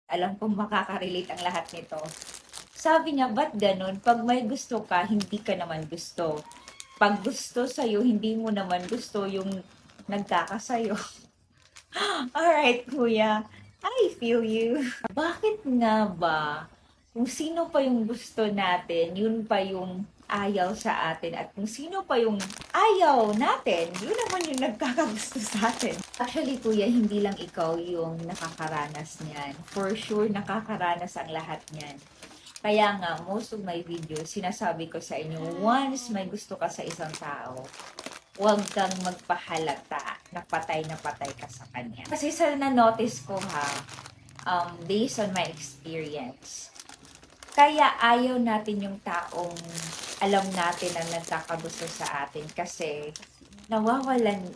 Alam kong makaka-relate ang lahat nito. Sabi niya, ba't ganun? Pag may gusto ka, hindi ka naman gusto. Pag gusto sa'yo, hindi mo naman gusto yung nagkakasayo. Alright, kuya. I feel you. Bakit nga ba kung sino pa yung gusto natin, yun pa yung ayaw sa atin, at kung sino pa yung ayaw natin, yun naman yung nagkakagusto sa atin. Actually, kuya, hindi lang ikaw yung nakakaranas niyan. For sure, nakakaranas ang lahat niyan. Kaya nga, most of my videos, sinasabi ko sa inyo, once may gusto ka sa isang tao, huwag kang magpahalata na patay ka sa kanya. Kasi sa na-notice ko ha, based on my experience, kaya ayaw natin yung taong alam natin na nagkakagusto sa atin kasi nawawalan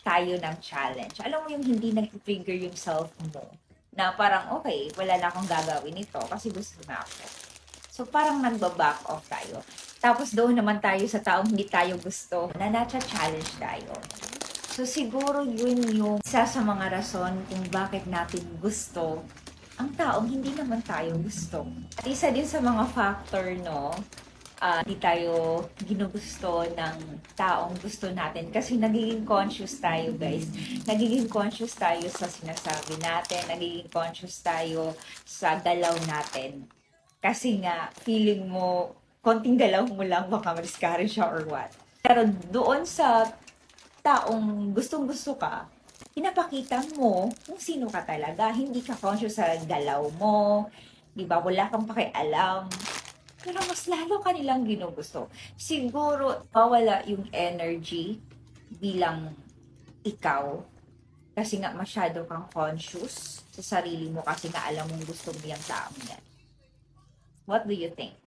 tayo ng challenge. Alam mo yung hindi nag-trigger yung self mo na parang okay, wala na akong gagawin nito kasi gusto na ako. So parang nagba-back off tayo. Tapos doon naman tayo sa taong hindi tayo gusto na nacha-challenge tayo. So siguro yun yung isa sa mga rason kung bakit natin gusto ang taong hindi naman tayo gusto. At isa din sa mga factor, no, hindi tayo ginugusto ng taong gusto natin kasi nagiging conscious tayo, guys. Nagiging conscious tayo sa sinasabi natin, nagiging conscious tayo sa galaw natin. Kasi nga, feeling mo, konting galaw mo lang, baka ma-discourage siya or what. Pero doon sa taong gustong-gusto ka, pinapakita mo kung sino ka talaga. Hindi ka conscious sa galaw mo, di ba? Wala kang pakialam. Pero mas lalo ka nilang ginugusto. Siguro, mawala yung energy bilang ikaw. Kasi nga masyado kang conscious sa sarili mo kasi nga alam mong gusto mo yung taong yan. What do you think?